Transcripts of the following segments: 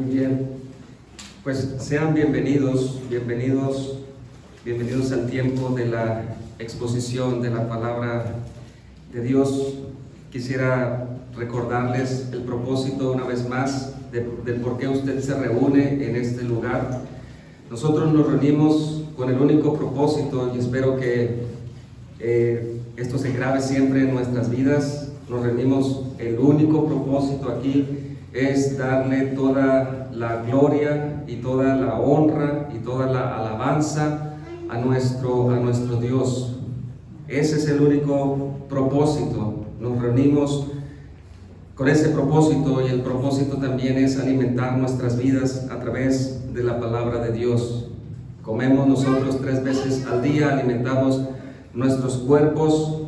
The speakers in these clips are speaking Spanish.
Muy bien, pues sean bienvenidos al tiempo de la exposición de la palabra de Dios. Quisiera recordarles el propósito una vez más del por qué usted se reúne en este lugar. Nosotros nos reunimos con el único propósito, y espero que esto se grabe siempre en nuestras vidas. Nos reunimos, el único propósito aquí es darle toda la gloria y toda la honra y toda la alabanza a nuestro Dios. Ese es el único propósito. Nos reunimos con ese propósito, y el propósito también es alimentar nuestras vidas a través de la palabra de Dios. Comemos nosotros 3 veces al día, alimentamos nuestros cuerpos,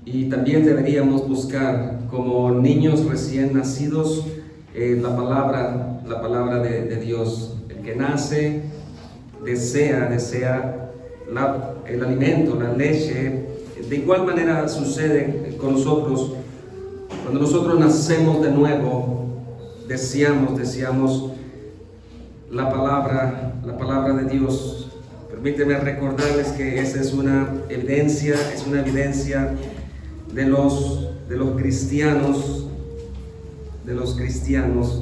y también deberíamos buscar como niños recién nacidos la palabra de Dios. El que nace desea el alimento, la leche. De igual manera sucede con nosotros. Cuando nosotros nacemos de nuevo, deseamos la palabra de Dios. Permíteme recordarles que esa es una evidencia de los cristianos,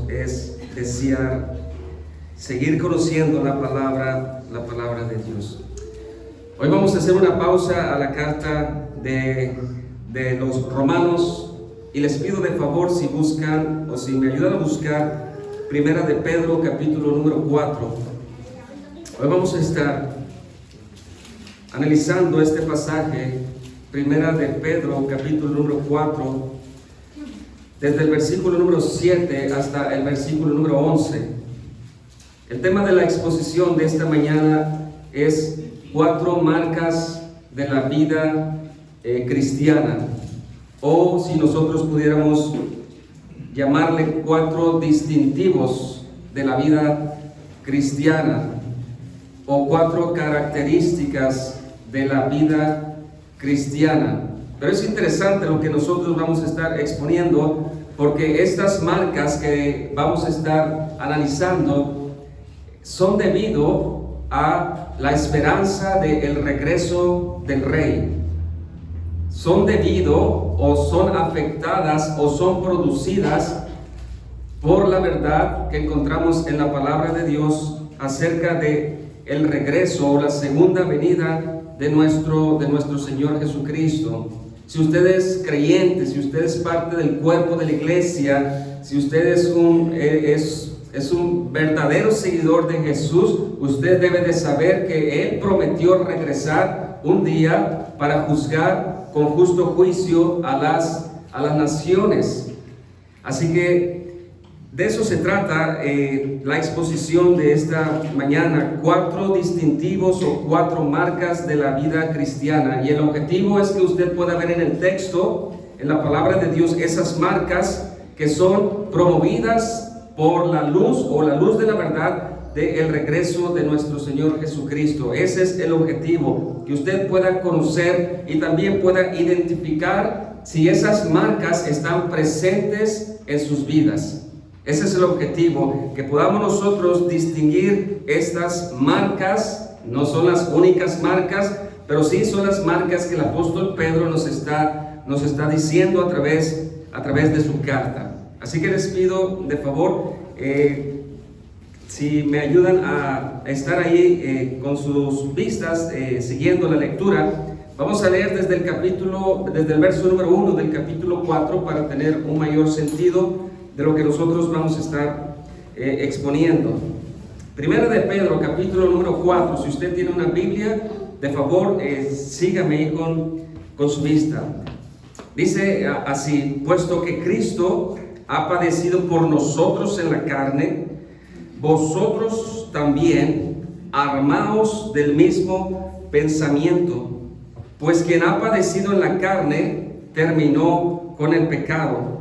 es desear seguir conociendo la palabra de Dios. Hoy vamos a hacer una pausa a la carta de los Romanos, y les pido de favor si buscan o si me ayudan a buscar Primera de Pedro capítulo número 4. Hoy vamos a estar analizando este pasaje, Primera de Pedro capítulo número 4, desde el versículo número 7 hasta el versículo número 11. El tema de la exposición de esta mañana es 4 marcas de la vida cristiana, o si nosotros pudiéramos llamarle 4 distintivos de la vida cristiana, o 4 características de la vida cristiana. Pero es interesante lo que nosotros vamos a estar exponiendo, porque estas marcas que vamos a estar analizando son debido a la esperanza del regreso del Rey. Son debido o son afectadas o son producidas por la verdad que encontramos en la palabra de Dios acerca de el regreso o la segunda venida de nuestro Señor Jesucristo. Si usted es creyente, si usted es parte del cuerpo de la iglesia, si usted es un verdadero seguidor de Jesús, usted debe de saber que Él prometió regresar un día para juzgar con justo juicio a las naciones. Así que de eso se trata la exposición de esta mañana, 4 distintivos o 4 marcas de la vida cristiana. Y el objetivo es que usted pueda ver en el texto, en la palabra de Dios, esas marcas que son promovidas por la luz o la luz de la verdad del regreso de nuestro Señor Jesucristo. Ese es el objetivo, que usted pueda conocer y también pueda identificar si esas marcas están presentes en sus vidas. Ese es el objetivo, que podamos nosotros distinguir estas marcas. No son las únicas marcas, pero sí son las marcas que el apóstol Pedro nos está diciendo a través de su carta. Así que les pido de favor, si me ayudan a estar ahí con sus vistas, siguiendo la lectura. Vamos a leer desde el verso número 1 del capítulo 4 para tener un mayor sentido de lo que nosotros vamos a estar exponiendo. Primera de Pedro, capítulo número 4. Si usted tiene una Biblia, de favor, sígame ahí con su vista. Dice así: puesto que Cristo ha padecido por nosotros en la carne, vosotros también armaos del mismo pensamiento, pues quien ha padecido en la carne terminó con el pecado.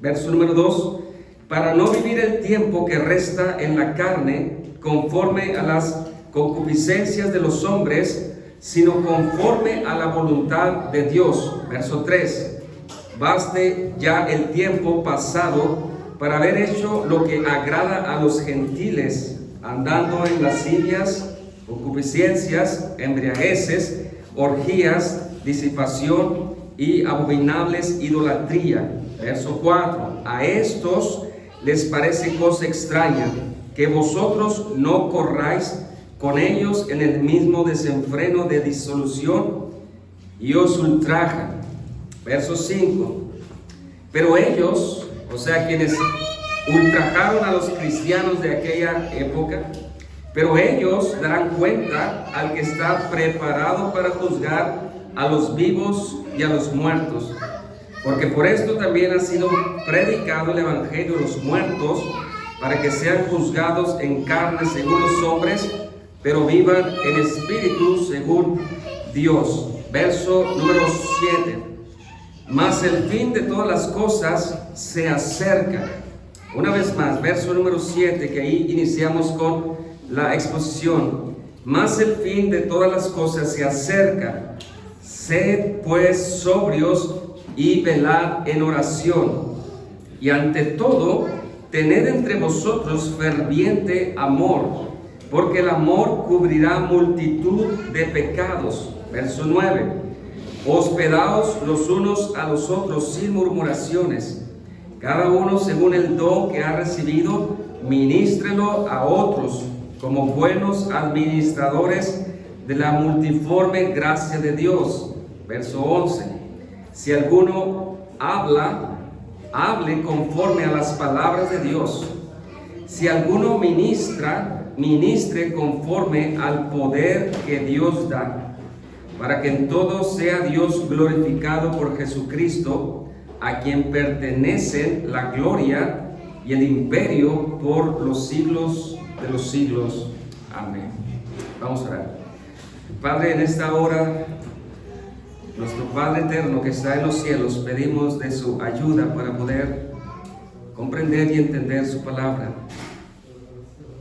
Verso número 2: para no vivir el tiempo que resta en la carne conforme a las concupiscencias de los hombres, sino conforme a la voluntad de Dios. Verso 3: baste ya el tiempo pasado para haber hecho lo que agrada a los gentiles, andando en lascivias, concupiscencias, embriagueces, orgías, disipación y abominables idolatría. Verso 4. A estos les parece cosa extraña que vosotros no corráis con ellos en el mismo desenfreno de disolución y os ultrajan. Verso 5. Pero ellos, o sea, quienes ultrajaron a los cristianos de aquella época, pero ellos darán cuenta al que está preparado para juzgar a los vivos y a los muertos. Porque por esto también ha sido predicado el evangelio de los muertos, para que sean juzgados en carne según los hombres, pero vivan en espíritu según Dios. Verso número 7. Mas el fin de todas las cosas se acerca. Una vez más, verso número 7, que ahí iniciamos con la exposición. Mas el fin de todas las cosas se acerca. Sed pues sobrios y velad en oración. Y ante todo, tened entre vosotros ferviente amor, porque el amor cubrirá multitud de pecados. Verso 9. Hospedaos los unos a los otros sin murmuraciones. Cada uno según el don que ha recibido, ministrelo a otros como buenos administradores de la multiforme gracia de Dios. Verso 11. Si alguno habla, hable conforme a las palabras de Dios. Si alguno ministra, ministre conforme al poder que Dios da, para que en todo sea Dios glorificado por Jesucristo, a quien pertenecen la gloria y el imperio por los siglos de los siglos. Amén. Vamos a orar. Padre, en esta hora, nuestro Padre eterno que está en los cielos, pedimos de su ayuda para poder comprender y entender su palabra.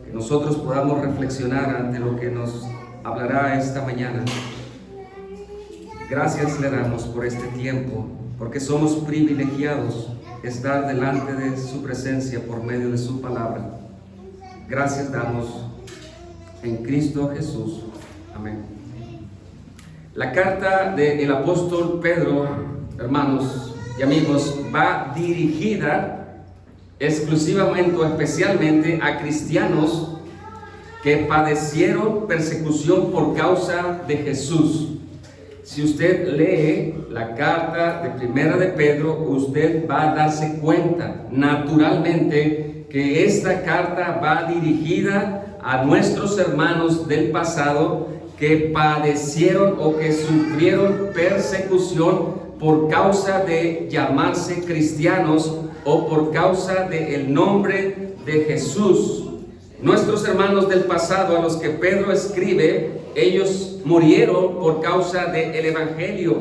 Que nosotros podamos reflexionar ante lo que nos hablará esta mañana. Gracias le damos por este tiempo, porque somos privilegiados de estar delante de su presencia por medio de su palabra. Gracias damos en Cristo Jesús. Amén. La carta del apóstol Pedro, hermanos y amigos, va dirigida exclusivamente o especialmente a cristianos que padecieron persecución por causa de Jesús. Si usted lee la carta de Primera de Pedro, usted va a darse cuenta naturalmente que esta carta va dirigida a nuestros hermanos del pasado que padecieron o que sufrieron persecución por causa de llamarse cristianos o por causa del nombre de Jesús. Nuestros hermanos del pasado a los que Pedro escribe, ellos murieron por causa del evangelio.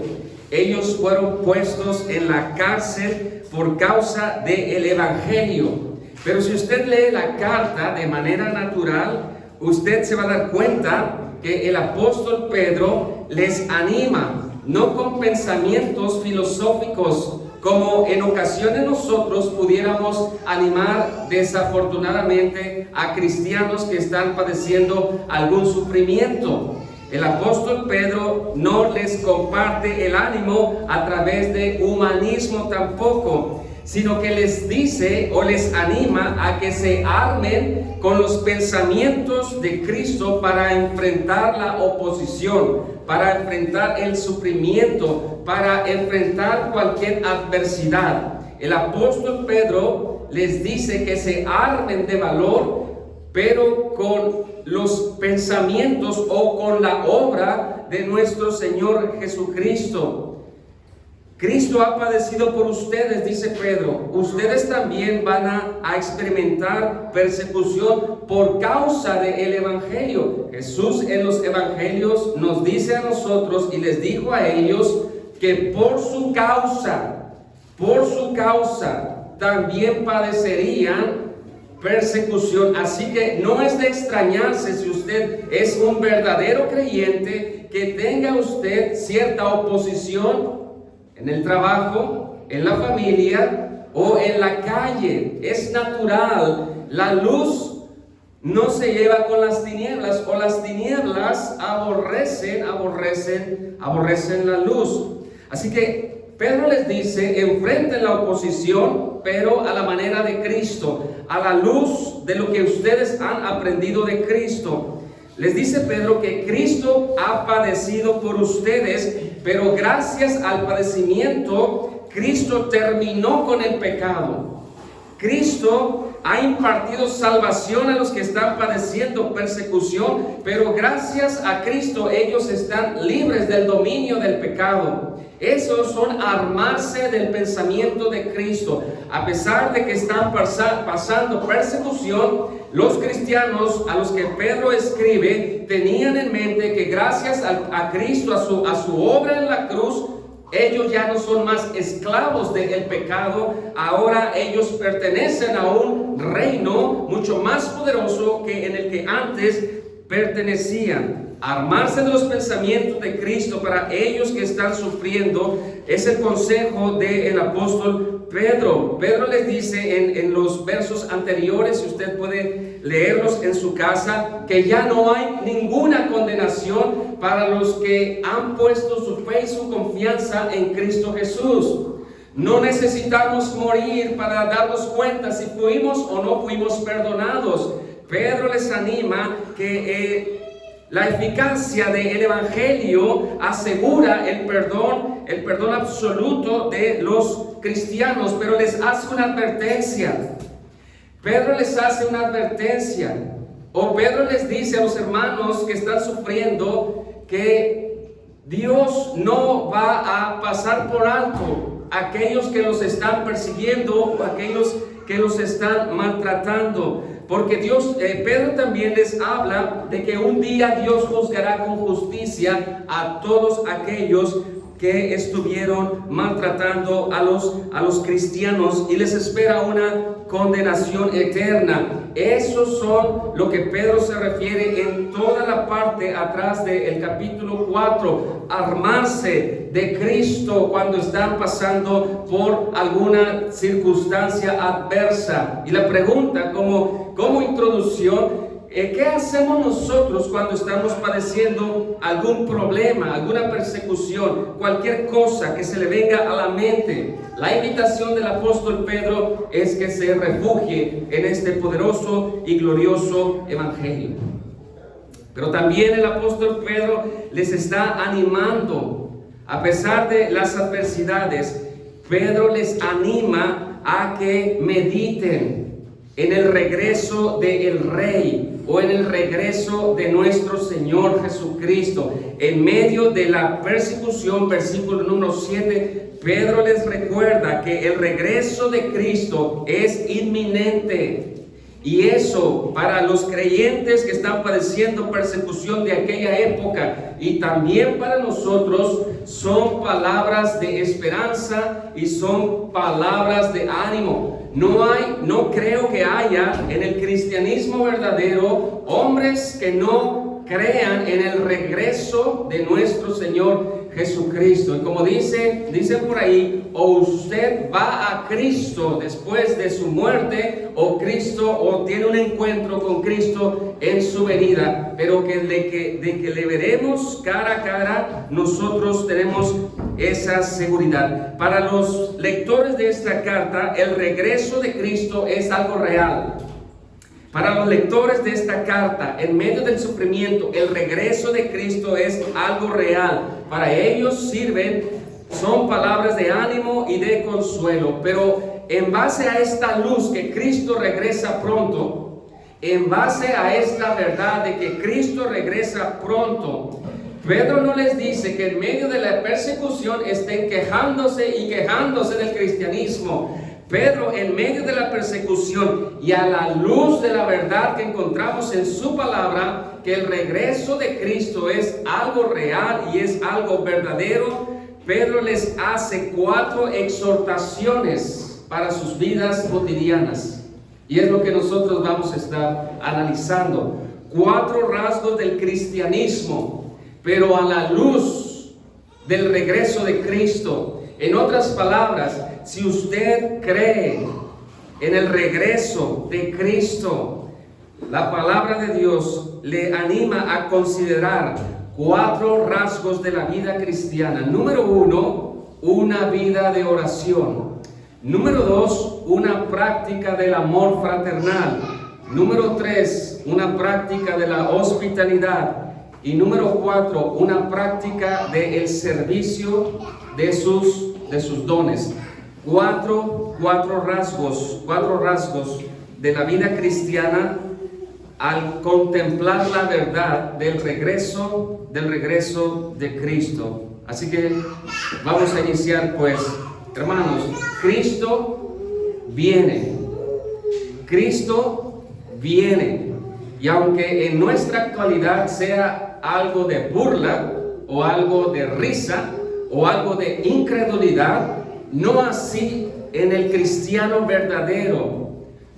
Ellos fueron puestos en la cárcel por causa del evangelio. Pero si usted lee la carta de manera natural, usted se va a dar cuenta que el apóstol Pedro les anima, no con pensamientos filosóficos, como en ocasiones nosotros pudiéramos animar desafortunadamente a cristianos que están padeciendo algún sufrimiento. El apóstol Pedro no les comparte el ánimo a través de humanismo tampoco, sino que les dice o les anima a que se armen con los pensamientos de Cristo para enfrentar la oposición, para enfrentar el sufrimiento, para enfrentar cualquier adversidad. El apóstol Pedro les dice que se armen de valor, pero con los pensamientos o con la obra de nuestro Señor Jesucristo. Cristo ha padecido por ustedes, dice Pedro. Ustedes también van a experimentar persecución por causa del evangelio. Jesús en los evangelios nos dice a nosotros y les dijo a ellos que por su causa también padecerían persecución. Así que no es de extrañarse si usted es un verdadero creyente que tenga usted cierta oposición en el trabajo, en la familia o en la calle. Es natural. La luz no se lleva con las tinieblas, o las tinieblas aborrecen la luz. Así que Pedro les dice: enfrenten la oposición, pero a la manera de Cristo, a la luz de lo que ustedes han aprendido de Cristo. Les dice Pedro que Cristo ha padecido por ustedes, pero gracias al padecimiento, Cristo terminó con el pecado. Cristo ha impartido salvación a los que están padeciendo persecución, pero gracias a Cristo ellos están libres del dominio del pecado. Esos son armarse del pensamiento de Cristo. A pesar de que están pasando persecución, los cristianos a los que Pedro escribe tenían en mente que gracias a Cristo, a su obra en la cruz, ellos ya no son más esclavos del pecado. Ahora ellos pertenecen a un reino mucho más poderoso que en el que antes pertenecían. Armarse de los pensamientos de Cristo para ellos que están sufriendo es el consejo del apóstol Pedro. Pedro les dice en los versos anteriores, si usted puede leerlos en su casa, que ya no hay ninguna condenación para los que han puesto su fe y su confianza en Cristo Jesús. No necesitamos morir para darnos cuenta si fuimos o no fuimos perdonados. Pedro les anima que la eficacia del Evangelio asegura el perdón absoluto de los cristianos, pero les hace una advertencia. Pedro les hace una advertencia, o Pedro les dice a los hermanos que están sufriendo que Dios no va a pasar por alto a aquellos que los están persiguiendo o aquellos que los están maltratando. Porque Pedro también les habla de que un día Dios juzgará con justicia a todos aquellos que estuvieron maltratando a los cristianos y les espera una condenación eterna. Esos son lo que Pedro se refiere en toda la parte atrás del capítulo 4. Armarse de Cristo cuando están pasando por alguna circunstancia adversa. Y la pregunta como introducción: ¿qué hacemos nosotros cuando estamos padeciendo algún problema, alguna persecución, cualquier cosa que se le venga a la mente? La invitación del apóstol Pedro es que se refugie en este poderoso y glorioso evangelio. Pero también el apóstol Pedro les está animando. A pesar de las adversidades, Pedro les anima a que mediten en el regreso del Rey, o en el regreso de nuestro Señor Jesucristo. En medio de la persecución, versículo número 7, Pedro les recuerda que el regreso de Cristo es inminente. Y eso, para los creyentes que están padeciendo persecución de aquella época, y también para nosotros, son palabras de esperanza y son palabras de ánimo. No creo que haya en el cristianismo verdadero hombres que no crean en el regreso de nuestro Señor Jesucristo. Y como dice por ahí, o usted va a Cristo después de su muerte, o tiene un encuentro con Cristo en su venida, pero de que le veremos cara a cara, nosotros tenemos esa seguridad. Para los lectores de esta carta, el regreso de Cristo es algo real. Para los lectores de esta carta, en medio del sufrimiento, el regreso de Cristo es algo real. Para ellos son palabras de ánimo y de consuelo. Pero en base a esta luz que Cristo regresa pronto, en base a esta verdad de que Cristo regresa pronto, Pedro no les dice que en medio de la persecución estén quejándose del cristianismo. Pedro, en medio de la persecución y a la luz de la verdad que encontramos en su palabra, que el regreso de Cristo es algo real y es algo verdadero, Pedro les hace 4 exhortaciones para sus vidas cotidianas. Y es lo que nosotros vamos a estar analizando. 4 rasgos del cristianismo, pero a la luz del regreso de Cristo En otras palabras, si usted cree en el regreso de Cristo, la palabra de Dios le anima a considerar 4 rasgos de la vida cristiana. Número 1, una vida de oración. Número 2, una práctica del amor fraternal. Número 3, una práctica de la hospitalidad. Y número 4, una práctica del servicio de sus dones. Cuatro rasgos de la vida cristiana al contemplar la verdad del regreso de Cristo. Así que vamos a iniciar pues, hermanos. Cristo viene. Cristo viene. Y aunque en nuestra actualidad sea algo de burla, o algo de risa, o algo de incredulidad, no así en el cristiano verdadero,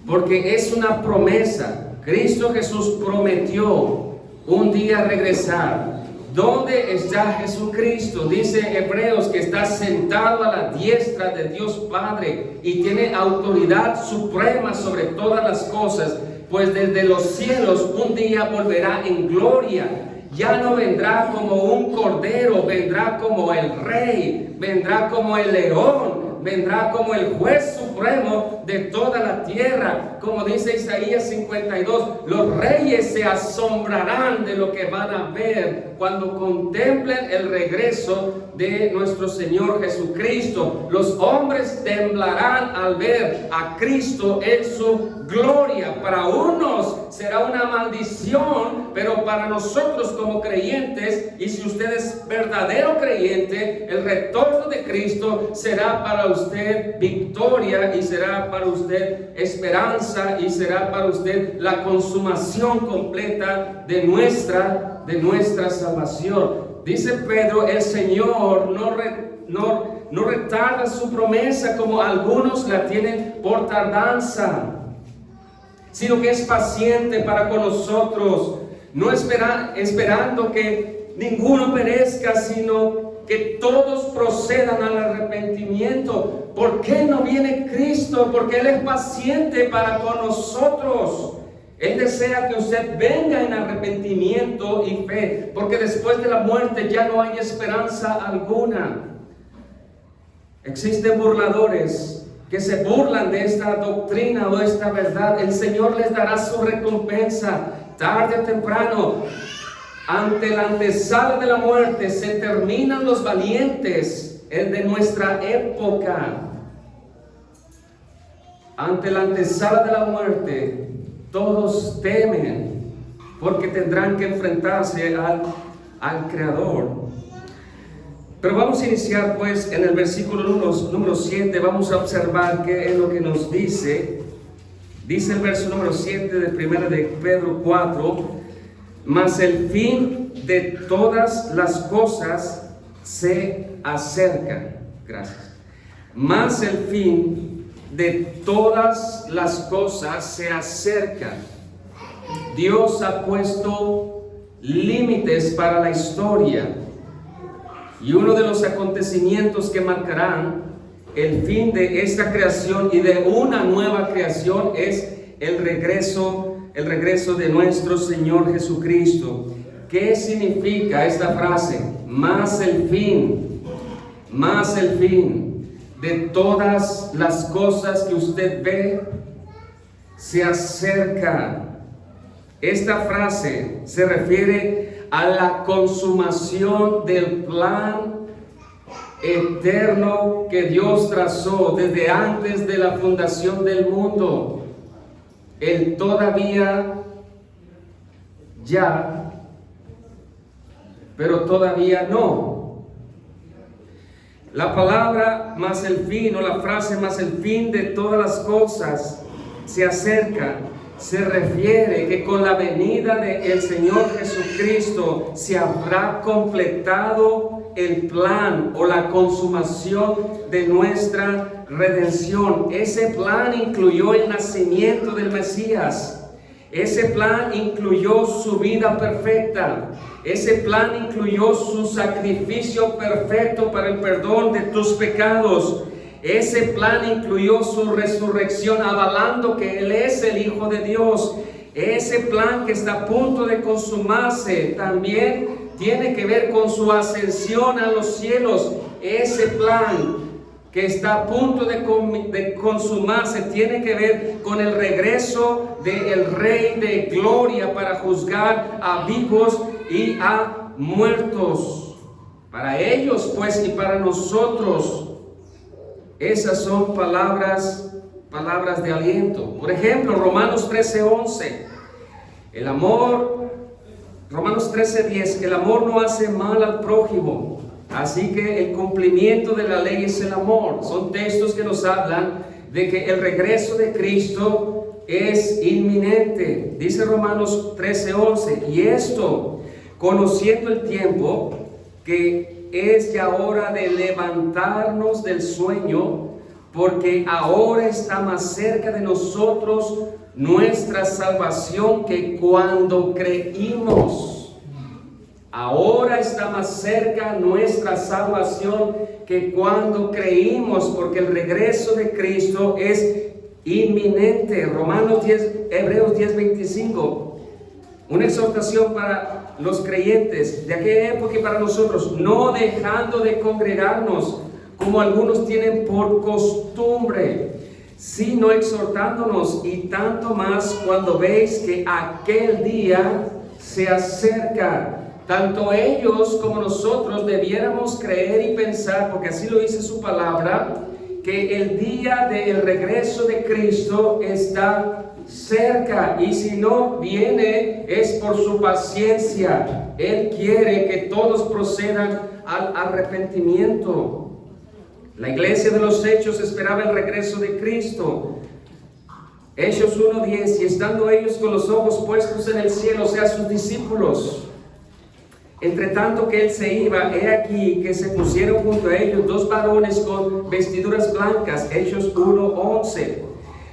porque es una promesa. Cristo Jesús prometió un día regresar. ¿Dónde está Jesucristo? Dice Hebreos que está sentado a la diestra de Dios Padre y tiene autoridad suprema sobre todas las cosas, pues desde los cielos un día volverá en gloria. Ya no vendrá como un cordero, vendrá como el rey, vendrá como el león, vendrá como el juez supremo de toda la tierra. Como dice Isaías 52, los reyes se asombrarán de lo que van a ver cuando contemplen el regreso de nuestro Señor Jesucristo. Los hombres temblarán al ver a Cristo en su gloria. Para unos será una maldición, pero para nosotros como creyentes, y si usted es verdadero creyente, el retorno de Cristo será para usted victoria, y será para usted esperanza, y será para usted la consumación completa de nuestra salvación. Dice Pedro, el Señor no retarda su promesa como algunos la tienen por tardanza, sino que es paciente para con nosotros, no esperando que ninguno perezca, sino que todos procedan al arrepentimiento. ¿Por qué no viene Cristo? Porque Él es paciente para con nosotros. Él desea que usted venga en arrepentimiento y fe, porque después de la muerte ya no hay esperanza alguna. Existen burladores que se burlan de esta doctrina o de esta verdad. El Señor les dará su recompensa tarde o temprano. Ante la antesala de la muerte se terminan los valientes, el de nuestra época. Ante la antesala de la muerte todos temen, porque tendrán que enfrentarse al Creador. Pero vamos a iniciar pues en el versículo número 7. Vamos a observar qué es lo que nos dice. Dice el verso número 7 de 1 de Pedro 4: mas el fin de todas las cosas se acerca. Gracias. Mas el fin de todas las cosas se acerca. Dios ha puesto límites para la historia, y uno de los acontecimientos que marcarán el fin de esta creación y de una nueva creación es el regreso de nuestro Señor Jesucristo. ¿Qué significa esta frase? Más el fin de todas las cosas que usted ve se acerca. Esta frase se refiere a la consumación del plan eterno que Dios trazó desde antes de la fundación del mundo. El todavía ya, pero todavía no. La palabra más el fin, o la frase más el fin de todas las cosas se acerca, se refiere que con la venida del Señor Jesucristo se habrá completado el plan o la consumación de nuestra redención. Ese plan incluyó el nacimiento del Mesías, Ese plan incluyó su vida perfecta. Ese plan incluyó su sacrificio perfecto para el perdón de tus pecados. Ese plan incluyó su resurrección, avalando que Él es el Hijo de Dios. Ese plan que está a punto de consumarse también tiene que ver con su ascensión a los cielos. Ese plan que está a punto de consumarse tiene que ver con el regreso del Rey de Gloria para juzgar a vivos y a muertos. Para ellos, pues, y para nosotros, esas son palabras de aliento. Por ejemplo, Romanos 13:11. El amor, Romanos 13:10, el amor no hace mal al prójimo. Así que el cumplimiento de la ley es el amor. Son textos que nos hablan de que el regreso de Cristo es inminente. Dice Romanos 13:11, y esto, conociendo el tiempo, que es ya hora de levantarnos del sueño, porque ahora está más cerca de nosotros nuestra salvación que cuando creímos. Ahora está más cerca nuestra salvación que cuando creímos, porque el regreso de Cristo es inminente. Hebreos 10:25, una exhortación para los creyentes de aquella época y para nosotros: no dejando de congregarnos como algunos tienen por costumbre, sino exhortándonos, y tanto más cuando veis que aquel día se acerca. Tanto ellos como nosotros debiéramos creer y pensar, porque así lo dice su palabra, que el día del regreso de Cristo está cerca, y si no viene es por su paciencia. Él quiere que todos procedan al arrepentimiento. La iglesia de los Hechos esperaba el regreso de Cristo. Hechos 1:10, y estando ellos con los ojos puestos en el cielo, o sea, sus discípulos, entre tanto que él se iba, he aquí que se pusieron junto a ellos dos varones con vestiduras blancas, Hechos 1:11,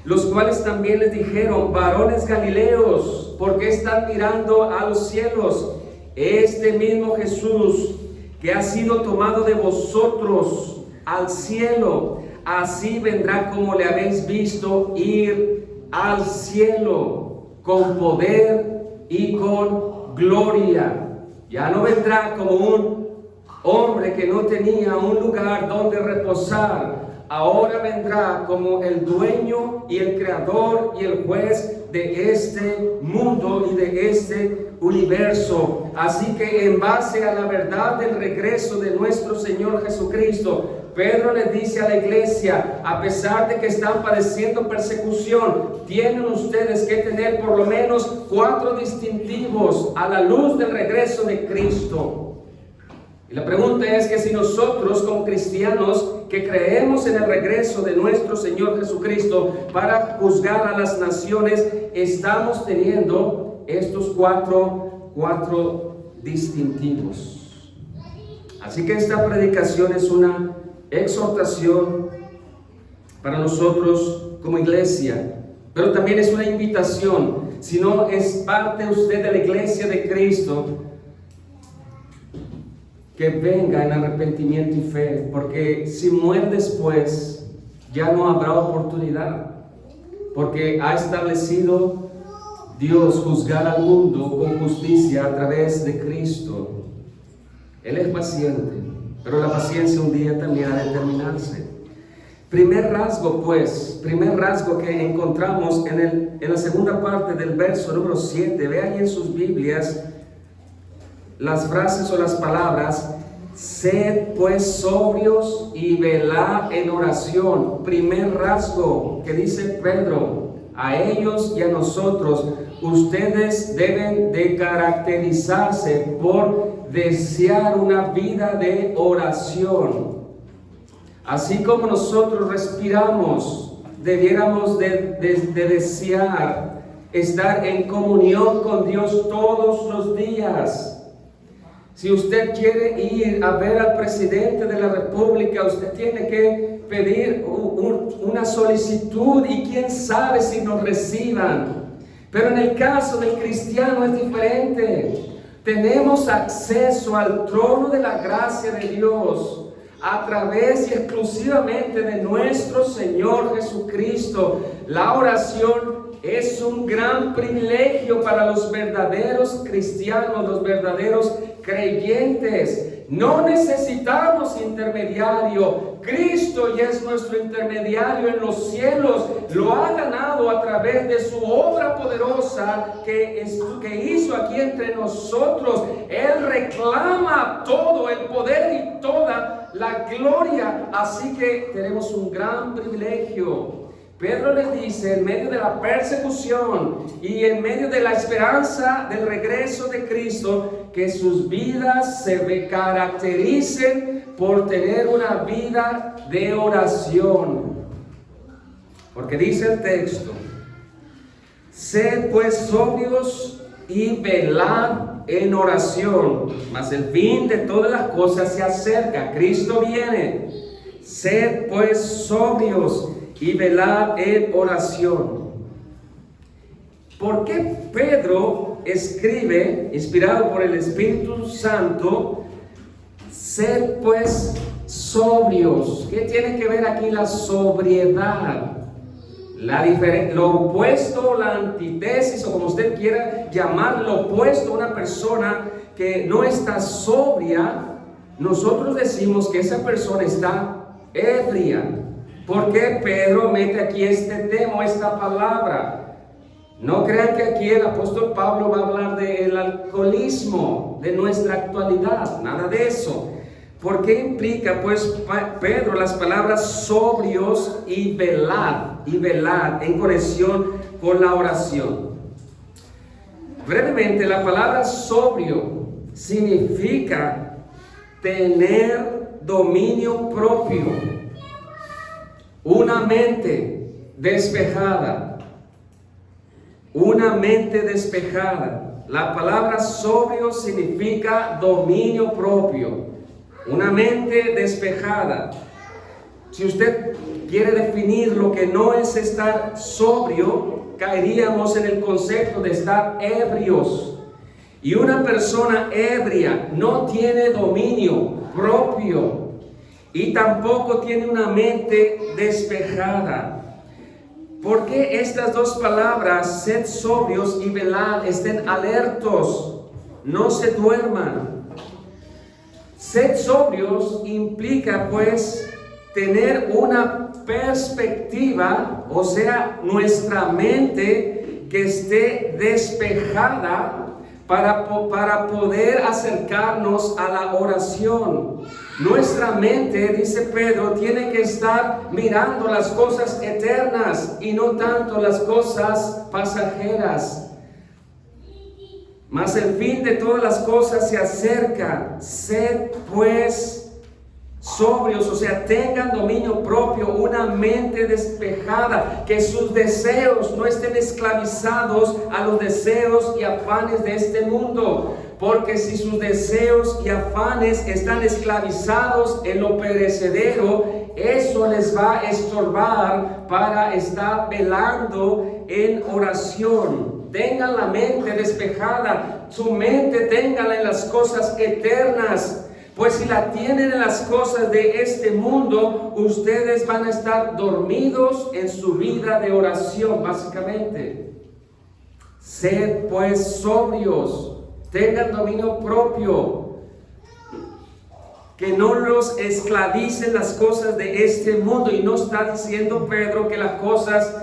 los cuales también les dijeron: varones galileos, ¿por qué están mirando a los cielos? Este mismo Jesús que ha sido tomado de vosotros al cielo, así vendrá como le habéis visto ir al cielo, con poder y con gloria. Ya no vendrá como un hombre que no tenía un lugar donde reposar. Ahora vendrá como el dueño y el creador y el juez de este mundo y de este universo. Así que en base a la verdad del regreso de nuestro Señor Jesucristo, Pedro le dice a la iglesia: a pesar de que están padeciendo persecución, tienen ustedes que tener por lo menos 4 distintivos a la luz del regreso de Cristo. Y la pregunta es que si nosotros como cristianos que creemos en el regreso de nuestro Señor Jesucristo para juzgar a las naciones, estamos teniendo estos cuatro distintivos. Así que esta predicación es una exhortación para nosotros como iglesia, pero también es una invitación. Si no es parte usted de la iglesia de Cristo, que venga en arrepentimiento y fe, porque si muere después ya no habrá oportunidad, porque ha establecido Dios juzgar al mundo con justicia a través de Cristo. Él es paciente, pero la paciencia un día también ha de terminarse. Primer rasgo que encontramos en la segunda parte del verso número 7. Ve ahí en sus Biblias las frases o las palabras: sed pues sobrios y velad en oración. Primer rasgo que dice Pedro a ellos y a nosotros: ustedes deben de caracterizarse por desear una vida de oración. Así como nosotros respiramos, debiéramos de desear estar en comunión con Dios todos los días. Si usted quiere ir a ver al presidente de la República, usted tiene que pedir una solicitud, y quién sabe si nos reciban. Pero en el caso del cristiano es diferente. Tenemos acceso al trono de la gracia de Dios a través y exclusivamente de nuestro Señor Jesucristo. La oración es un gran privilegio para los verdaderos cristianos, los verdaderos creyentes. No necesitamos intermediario. Cristo ya es nuestro intermediario en los cielos. Lo ha ganado a través de su obra poderosa que hizo aquí entre nosotros. Él reclama todo el poder y toda la gloria. Así que tenemos un gran privilegio. Pedro les dice, en medio de la persecución y en medio de la esperanza del regreso de Cristo, que sus vidas se caractericen por tener una vida de oración. Porque dice el texto, sed pues sobrios y velad en oración, mas el fin de todas las cosas se acerca, Cristo viene. Sed pues sobrios y velad en oración. ¿Por qué Pedro escribe, inspirado por el Espíritu Santo, sed pues sobrios? ¿Qué tiene que ver aquí la sobriedad? Lo opuesto, la antítesis, o como usted quiera llamar, lo opuesto a una persona que no está sobria, nosotros decimos que esa persona está ebria. ¿Por qué Pedro mete aquí este tema, esta palabra? No crean que aquí el apóstol Pablo va a hablar del alcoholismo de nuestra actualidad, nada de eso. ¿Por qué implica pues Pedro las palabras sobrios y velad en conexión con la oración? Brevemente, la palabra sobrio significa tener dominio propio. Una mente despejada. Una mente despejada. La palabra sobrio significa dominio propio. Una mente despejada. Si usted quiere definir lo que no es estar sobrio, caeríamos en el concepto de estar ebrios. Y una persona ebria no tiene dominio propio. Y tampoco tiene una mente despejada. ¿Por qué estas dos palabras, sed sobrios y velad, estén alertos? No se duerman. Sed sobrios implica pues tener una perspectiva, o sea, nuestra mente que esté despejada para poder acercarnos a la oración. Nuestra mente, dice Pedro, tiene que estar mirando las cosas eternas y no tanto las cosas pasajeras. Mas el fin de todas las cosas se acerca. Sed pues sobrios, o sea, tengan dominio propio, una mente despejada, que sus deseos no estén esclavizados a los deseos y afanes de este mundo. Porque si sus deseos y afanes están esclavizados en lo perecedero, eso les va a estorbar para estar velando en oración. Tengan la mente despejada, su mente ténganla en las cosas eternas. Pues si la tienen en las cosas de este mundo, ustedes van a estar dormidos en su vida de oración, básicamente. Sed pues sobrios, tengan dominio propio, que no los esclavicen las cosas de este mundo. Y no está diciendo Pedro que las cosas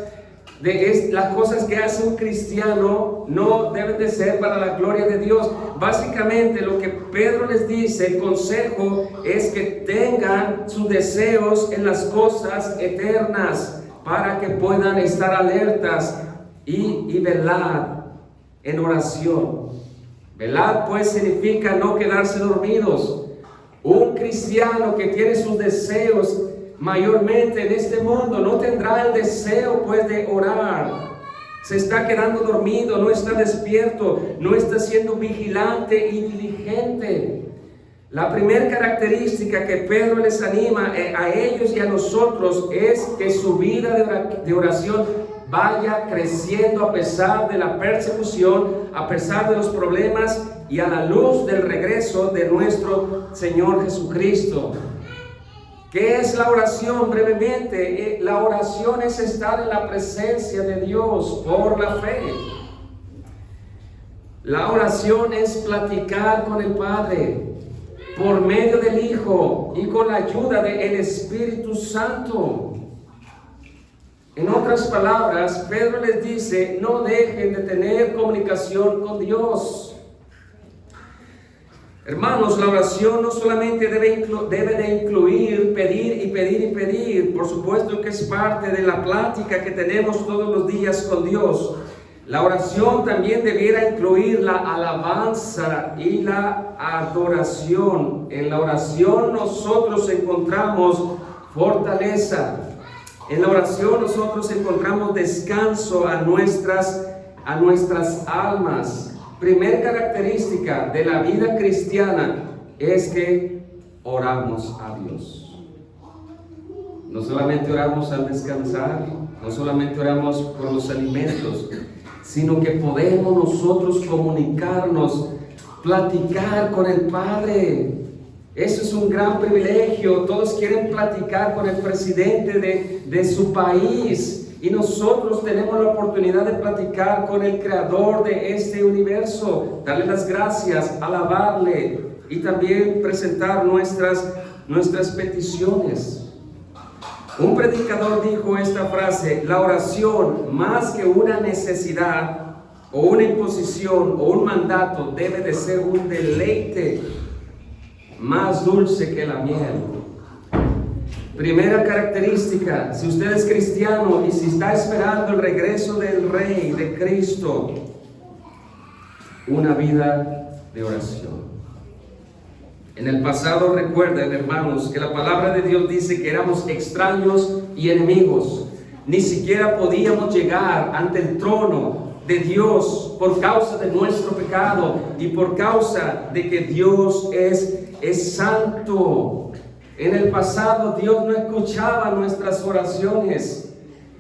que hace un cristiano no deben de ser para la gloria de Dios. Básicamente lo que Pedro les dice, el consejo es que tengan sus deseos en las cosas eternas para que puedan estar alertas y velar en oración. Velar pues significa no quedarse dormidos. Un cristiano que tiene sus deseos mayormente en este mundo no tendrá el deseo pues de orar. Se está quedando dormido, no está despierto, no está siendo vigilante y diligente. La primera característica que Pedro les anima a ellos y a nosotros es que su vida de oración vaya creciendo a pesar de la persecución, a pesar de los problemas y a la luz del regreso de nuestro Señor Jesucristo. ¿Qué es la oración? Brevemente, la oración es estar en la presencia de Dios por la fe. La oración es platicar con el Padre por medio del Hijo y con la ayuda del Espíritu Santo. En otras palabras, Pedro les dice, no dejen de tener comunicación con Dios. Hermanos, la oración no solamente debe de incluir pedir y pedir y pedir. Por supuesto que es parte de la plática que tenemos todos los días con Dios. La oración también debiera incluir la alabanza y la adoración. En la oración nosotros encontramos fortaleza. En la oración nosotros encontramos descanso a nuestras almas. Primera característica de la vida cristiana es que oramos a Dios. No solamente oramos al descansar, no solamente oramos por los alimentos, sino que podemos nosotros comunicarnos, platicar con el Padre. Eso es un gran privilegio. Todos quieren platicar con el presidente de su país. Y nosotros tenemos la oportunidad de platicar con el creador de este universo, darle las gracias, alabarle y también presentar nuestras peticiones. Un predicador dijo esta frase: la oración, más que una necesidad o una imposición o un mandato, debe de ser un deleite más dulce que la miel. Primera característica, si usted es cristiano y si está esperando el regreso del Rey, de Cristo, una vida de oración. En el pasado, recuerden, hermanos, que la palabra de Dios dice que éramos extraños y enemigos. Ni siquiera podíamos llegar ante el trono de Dios por causa de nuestro pecado y por causa de que Dios es santo. En el pasado Dios no escuchaba nuestras oraciones.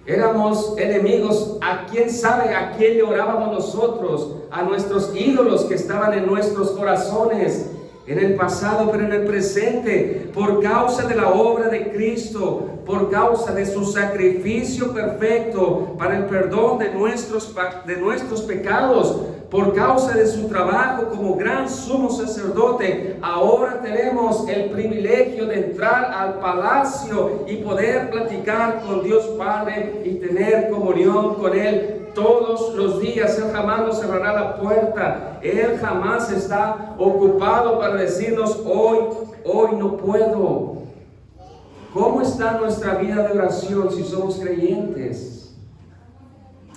Éramos enemigos. ¿A quién sabe a quién le orábamos nosotros? A nuestros ídolos que estaban en nuestros corazones. En el pasado, pero en el presente, por causa de la obra de Cristo, por causa de su sacrificio perfecto para el perdón de nuestros pecados, por causa de su trabajo como gran sumo sacerdote, ahora tenemos el privilegio de entrar al palacio y poder platicar con Dios Padre y tener comunión con Él todos los días. Él jamás nos cerrará la puerta. Él jamás está ocupado para decirnos hoy no puedo. ¿Cómo está nuestra vida de oración si somos creyentes?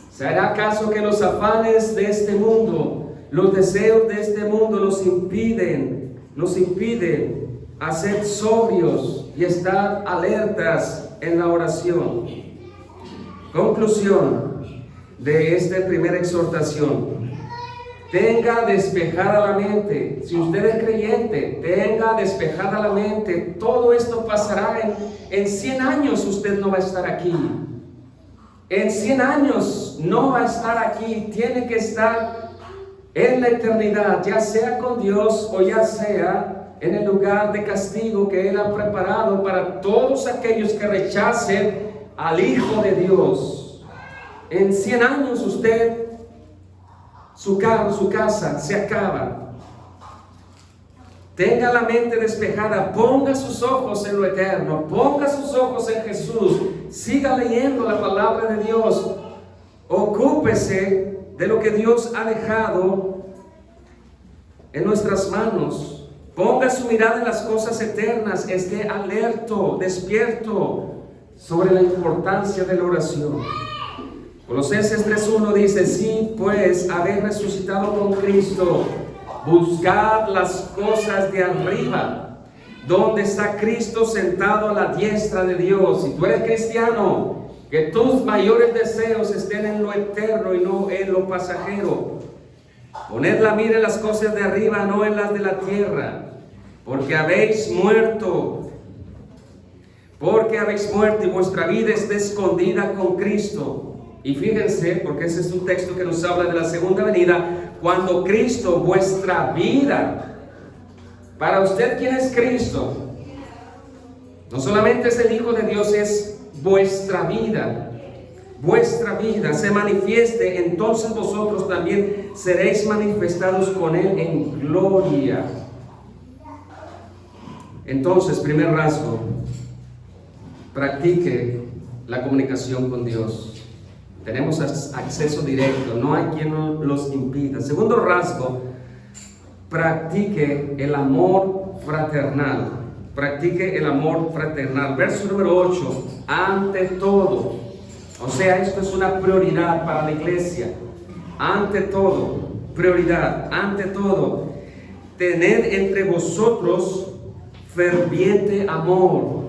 ¿Será acaso que los afanes de este mundo, los deseos de este mundo nos impiden a ser sobrios y estar alertas en la oración? Conclusión de esta primera exhortación: tenga despejada la mente. Si usted es creyente, tenga despejada la mente. Todo esto pasará en 100 años. Usted no va a estar aquí. En 100 años no va a estar aquí. Tiene que estar en la eternidad, ya sea con Dios o ya sea en el lugar de castigo que Él ha preparado para todos aquellos que rechacen al Hijo de Dios. En 100 años usted, su carro, su casa se acaba. Tenga la mente despejada, ponga sus ojos en lo eterno, ponga sus ojos en Jesús, siga leyendo la palabra de Dios, ocúpese de lo que Dios ha dejado en nuestras manos, ponga su mirada en las cosas eternas, esté alerto, despierto sobre la importancia de la oración. Colosenses 3:1 dice: sí, pues habéis resucitado con Cristo, buscad las cosas de arriba, donde está Cristo sentado a la diestra de Dios. Si tú eres cristiano, que tus mayores deseos estén en lo eterno y no en lo pasajero. Poned la mira en las cosas de arriba, no en las de la tierra, porque habéis muerto y vuestra vida está escondida con Cristo Y fíjense, porque ese es un texto que nos habla de la segunda venida, cuando Cristo, vuestra vida. Para usted, ¿quién es Cristo? No solamente es el Hijo de Dios, es vuestra vida. Vuestra vida se manifieste, entonces vosotros también seréis manifestados con Él en gloria. Entonces, primer rasgo, practique la comunicación con Dios. Tenemos acceso directo, no hay quien los impida. Segundo rasgo, practique el amor fraternal. Practique el amor fraternal. Verso número 8, ante todo. O sea, esto es una prioridad para la iglesia. Ante todo, prioridad, ante todo. Tened entre vosotros ferviente amor.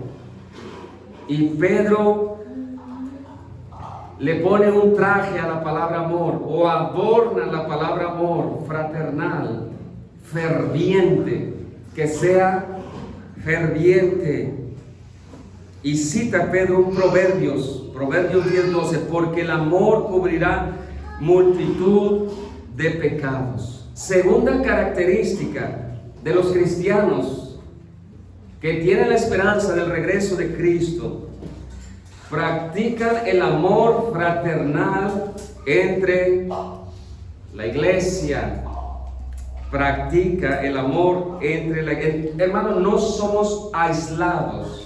Y Pedro le pone un traje a la palabra amor, o adorna la palabra amor, fraternal, ferviente, que sea ferviente. Y cita Pedro un Proverbios 10:12, porque el amor cubrirá multitud de pecados. Segunda característica de los cristianos que tienen la esperanza del regreso de Cristo: practican el amor fraternal entre la iglesia. Practica el amor entre la iglesia. Hermanos, no somos aislados.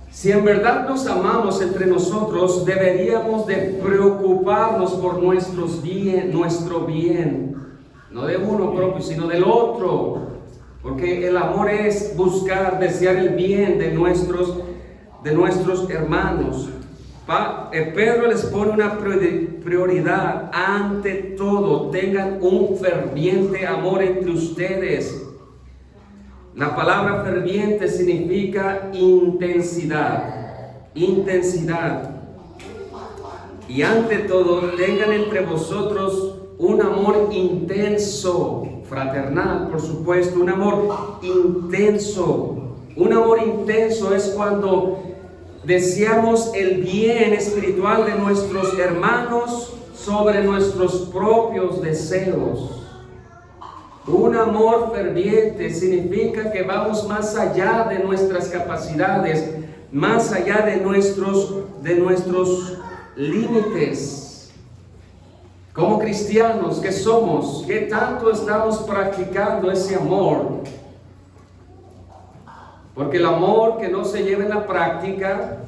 Si en verdad nos amamos entre nosotros, deberíamos de preocuparnos por nuestro bien, no de uno propio, sino del otro, porque el amor es buscar, desear el bien de nuestros hermanos. Pedro les pone una prioridad ante todo. Tengan un ferviente amor entre ustedes. La palabra ferviente significa intensidad. Y ante todo, tengan entre vosotros un amor intenso, fraternal, por supuesto, un amor intenso. Un amor intenso es cuando deseamos el bien espiritual de nuestros hermanos sobre nuestros propios deseos. Un amor ferviente significa que vamos más allá de nuestras capacidades, más allá de nuestros límites. Como cristianos que somos, ¿qué tanto estamos practicando ese amor? Porque el amor que no se lleva en la práctica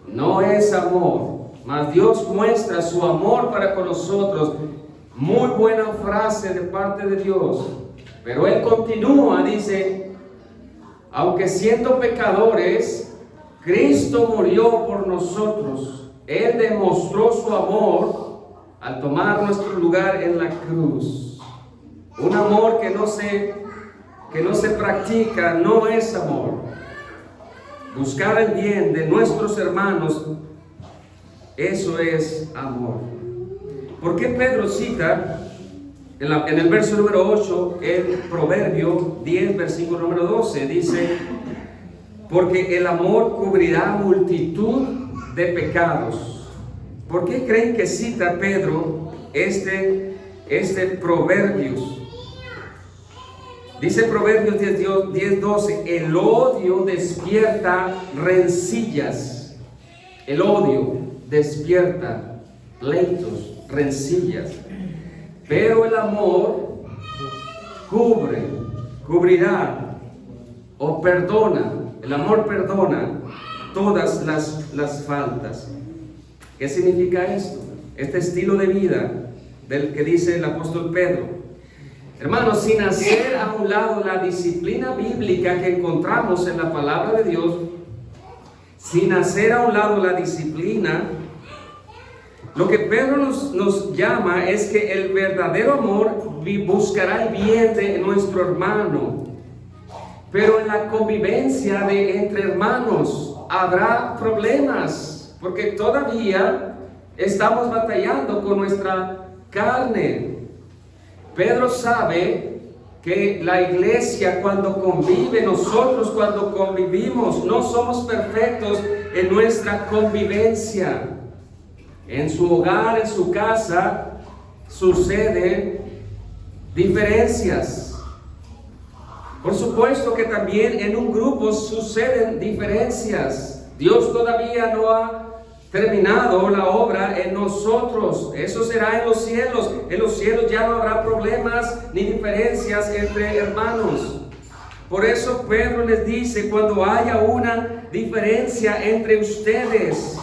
no es amor. Mas Dios muestra su amor para con nosotros. Muy buena frase de parte de Dios. Pero Él continúa, dice: aunque siendo pecadores, Cristo murió por nosotros. Él demostró su amor al tomar nuestro lugar en la cruz. Un amor que no se practica no es amor. Buscar el bien de nuestros hermanos, eso es amor. ¿Por qué Pedro cita en el verso número 8 el Proverbio 10, versículo número 12? Dice: porque el amor cubrirá multitud de pecados. ¿Por qué creen que cita Pedro este Proverbios? Dice Proverbios 10:12, el odio despierta rencillas. El odio despierta pleitos, rencillas. Pero el amor cubrirá o perdona. El amor perdona todas las faltas. ¿Qué significa esto? Este estilo de vida del que dice el apóstol Pedro. Hermanos, sin hacer a un lado la disciplina bíblica que encontramos en la palabra de Dios, sin hacer a un lado la disciplina, lo que Pedro nos llama es que el verdadero amor buscará el bien de nuestro hermano. Pero en la convivencia entre hermanos habrá problemas, porque todavía estamos batallando con nuestra carne. Pedro sabe que la iglesia cuando convive, nosotros cuando convivimos, no somos perfectos en nuestra convivencia. En su hogar, en su casa, suceden diferencias. Por supuesto que también en un grupo suceden diferencias. Dios todavía no ha terminado la obra en nosotros. Eso será en los cielos. En los cielos ya no habrá problemas ni diferencias entre hermanos. Por eso Pedro les dice, cuando haya una diferencia entre ustedes,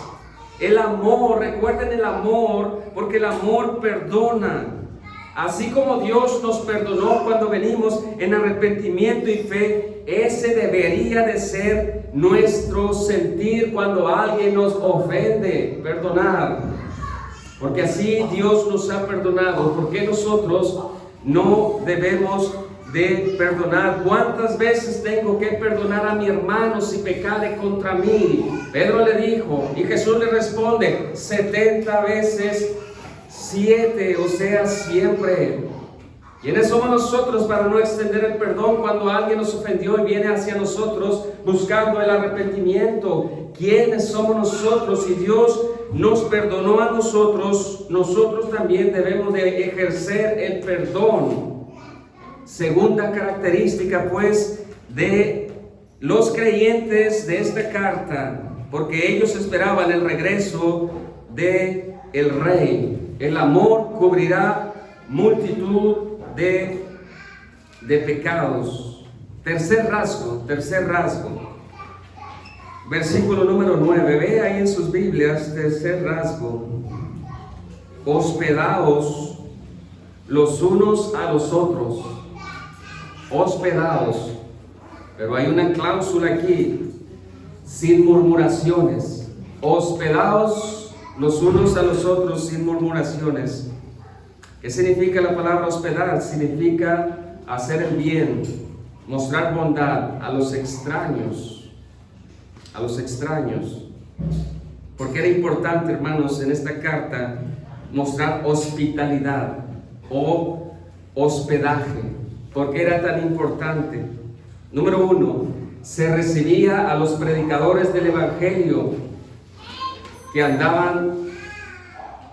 el amor, recuerden el amor, porque el amor perdona. Así como Dios nos perdonó cuando venimos en arrepentimiento y fe, ese debería de ser nuestro sentir cuando alguien nos ofende, perdonar. Porque así Dios nos ha perdonado. ¿Por qué nosotros no debemos de perdonar? ¿Cuántas veces tengo que perdonar a mi hermano si pecare contra mí? Pedro le dijo, y Jesús le responde, 70 veces 7, o sea, siempre. ¿Quiénes somos nosotros para no extender el perdón cuando alguien nos ofendió y viene hacia nosotros buscando el arrepentimiento? ¿Quiénes somos nosotros? Si Dios nos perdonó a nosotros, nosotros también debemos de ejercer el perdón. Segunda característica, pues, de los creyentes de esta carta, porque ellos esperaban el regreso de el Rey. El amor cubrirá multitud de pecados. Tercer rasgo. Versículo número 9. Ve ahí en sus Biblias, tercer rasgo. Hospedaos los unos a los otros. Hospedaos. Pero hay una cláusula aquí. Sin murmuraciones. Hospedaos los unos a los otros sin murmuraciones. ¿Qué significa la palabra hospedar? Significa hacer el bien, mostrar bondad a los extraños. A los extraños. Porque era importante, hermanos, en esta carta mostrar hospitalidad o hospedaje. ¿Por qué era tan importante? Número 1, se recibía a los predicadores del Evangelio que andaban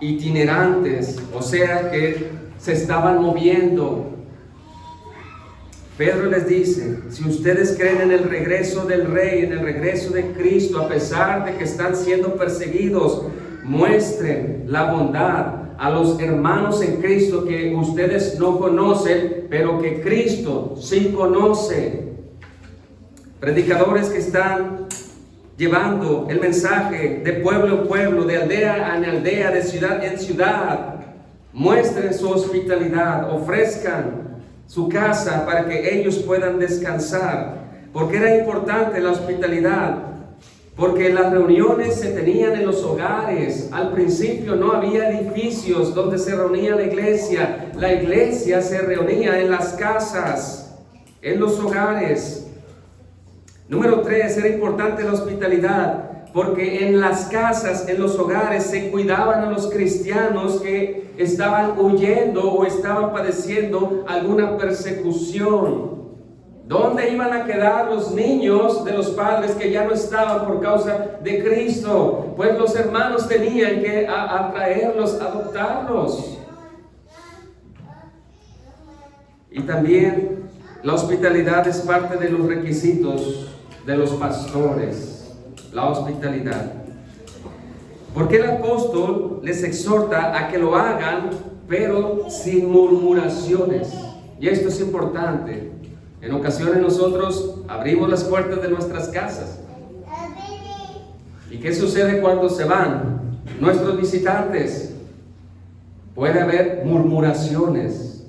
itinerantes, o sea que se estaban moviendo. Pedro les dice, si ustedes creen en el regreso del Rey, en el regreso de Cristo, a pesar de que están siendo perseguidos, muestren la bondad a los hermanos en Cristo que ustedes no conocen, pero que Cristo sí conoce. Predicadores que están llevando el mensaje de pueblo en pueblo, de aldea en aldea, de ciudad en ciudad. Muestren su hospitalidad, ofrezcan su casa para que ellos puedan descansar. ¿Por qué era importante la hospitalidad? Porque las reuniones se tenían en los hogares. Al principio no había edificios donde se reunía la iglesia. La iglesia se reunía en las casas, en los hogares. Número 3, era importante la hospitalidad, porque en las casas, en los hogares, se cuidaban a los cristianos que estaban huyendo o estaban padeciendo alguna persecución. ¿Dónde iban a quedar los niños de los padres que ya no estaban por causa de Cristo? Pues los hermanos tenían que atraerlos, adoptarlos. Y también la hospitalidad es parte de los requisitos de los pastores, la hospitalidad. Porque el apóstol les exhorta a que lo hagan, pero sin murmuraciones. Y esto es importante. En ocasiones nosotros abrimos las puertas de nuestras casas. ¿Y qué sucede cuando se van nuestros visitantes? Puede haber murmuraciones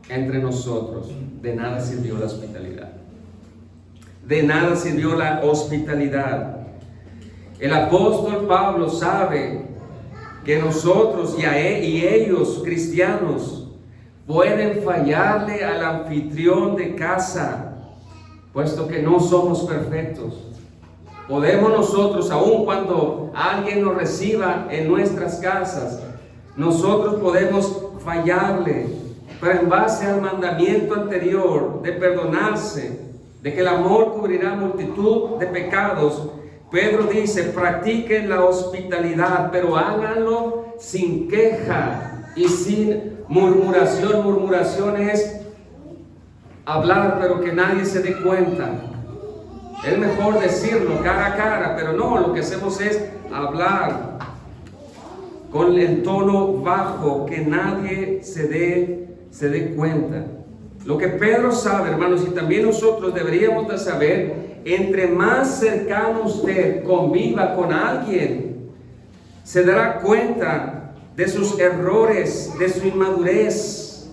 entre nosotros. De nada sirvió la hospitalidad. De nada sirvió la hospitalidad. El apóstol Pablo sabe que nosotros y ellos, cristianos, pueden fallarle al anfitrión de casa, puesto que no somos perfectos. Podemos nosotros, aun cuando alguien nos reciba en nuestras casas, nosotros podemos fallarle, pero en base al mandamiento anterior de perdonarse, de que el amor cubrirá multitud de pecados, Pedro dice, practiquen la hospitalidad, pero háganlo sin queja y sin murmuración. Murmuración es hablar pero que nadie se dé cuenta. Es mejor decirlo cara a cara, pero no, lo que hacemos es hablar con el tono bajo, que nadie se dé cuenta. Lo que Pedro sabe, hermanos, y también nosotros deberíamos de saber, entre más cercano usted conviva con alguien, se dará cuenta de sus errores, de su inmadurez.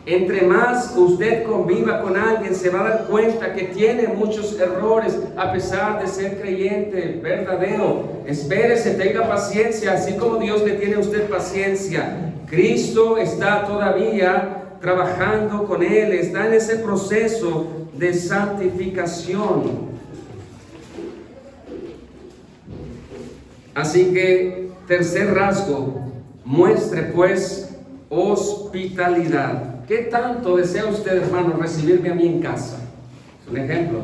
Entre más usted conviva con alguien, se va a dar cuenta que tiene muchos errores, a pesar de ser creyente verdadero. Espérese, tenga paciencia, así como Dios le tiene a usted paciencia. Cristo está todavía trabajando con él, está en ese proceso de santificación. Así que, tercer rasgo, muestre pues hospitalidad. ¿Qué tanto desea usted, hermano, recibirme a mí en casa? Es un ejemplo.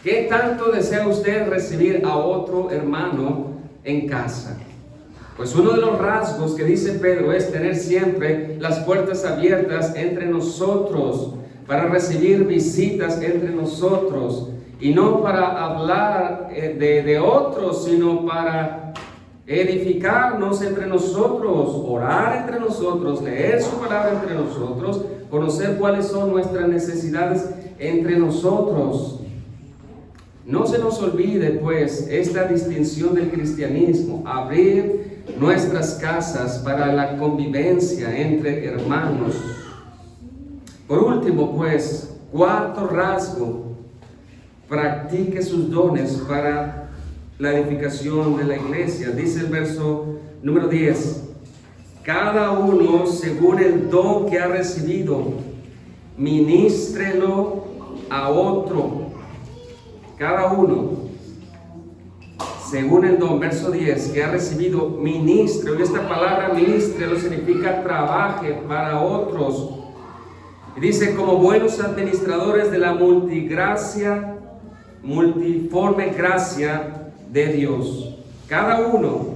¿Qué tanto desea usted recibir a otro hermano en casa? Pues uno de los rasgos que dice Pedro es tener siempre las puertas abiertas entre nosotros, para recibir visitas entre nosotros, y no para hablar de otros, sino para edificarnos entre nosotros, orar entre nosotros, leer su palabra entre nosotros, conocer cuáles son nuestras necesidades entre nosotros. No se nos olvide pues esta distinción del cristianismo, abrir nuestras casas para la convivencia entre hermanos. Por último pues, cuarto rasgo, practique sus dones para la edificación de la iglesia. Dice el verso número 10: cada uno según el don que ha recibido, ministrelo a otro. Cada uno según el don, verso 10, que ha recibido, ministre. Y esta palabra ministrelo significa trabaje para otros. Y dice, como buenos administradores de la multiforme gracia de Dios. Cada uno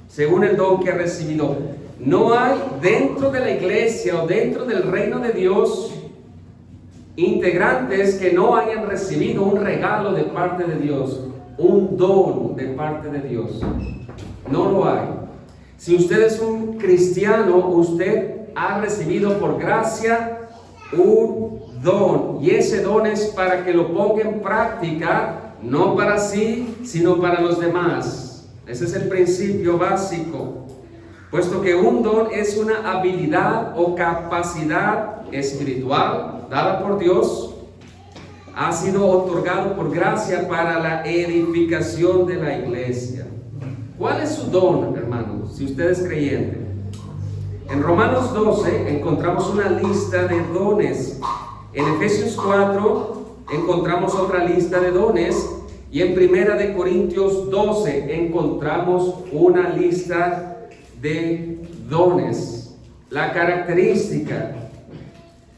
según el don que ha recibido. No hay dentro de la iglesia o dentro del reino de Dios integrantes que no hayan recibido un regalo de parte de Dios, un don de parte de Dios. No lo hay. Si usted es un cristiano, usted ha recibido por gracia un don, y ese don es para que lo ponga en práctica, no para sí, sino para los demás. Ese es el principio básico, puesto que un don es una habilidad o capacidad espiritual dada por Dios, ha sido otorgado por gracia para la edificación de la iglesia. ¿Cuál es su don, hermanos, si usted es creyente? En Romanos 12 encontramos una lista de dones. En Efesios 4 encontramos otra lista de dones. Y en Primera de Corintios 12 encontramos una lista de dones. La característica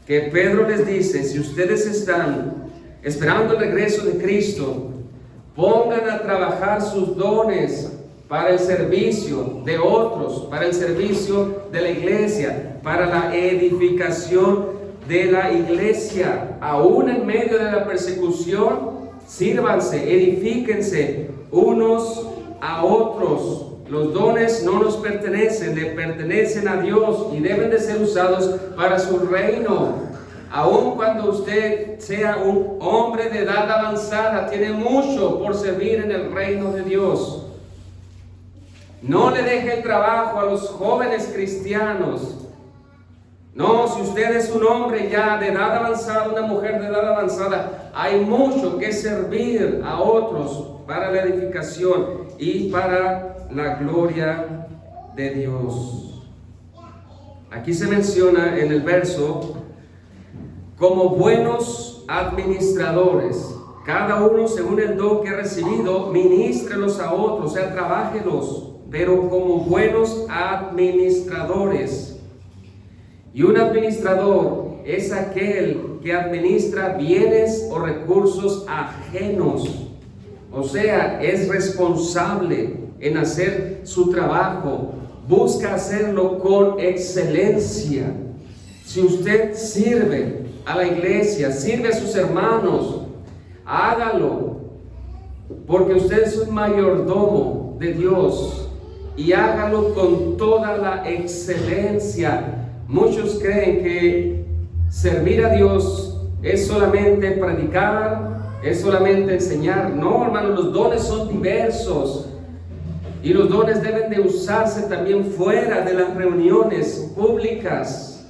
que Pedro les dice: si ustedes están esperando el regreso de Cristo, pongan a trabajar sus dones para el servicio de otros, para el servicio de la iglesia, para la edificación de la iglesia. Aún en medio de la persecución, sírvanse, edifíquense unos a otros. Los dones no nos pertenecen, le pertenecen a Dios y deben de ser usados para su reino. Aun cuando usted sea un hombre de edad avanzada, tiene mucho por servir en el reino de Dios. No le deje el trabajo a los jóvenes cristianos. No, si usted es un hombre ya de edad avanzada, una mujer de edad avanzada, hay mucho que servir a otros para la edificación y para la gloria de Dios. Aquí se menciona en el verso, como buenos administradores, cada uno según el don que ha recibido, ministrelos a otros, o sea, trabájelos, pero como buenos administradores. Y un administrador es aquel que administra bienes o recursos ajenos, o sea, es responsable en hacer su trabajo busca hacerlo con excelencia. Si usted sirve a la iglesia, sirve a sus hermanos, hágalo, porque usted es un mayordomo de Dios, y hágalo con toda la excelencia. Muchos creen que servir a Dios es solamente predicar, es solamente enseñar. No, hermano, los dones son diversos. Y los dones deben de usarse también fuera de las reuniones públicas.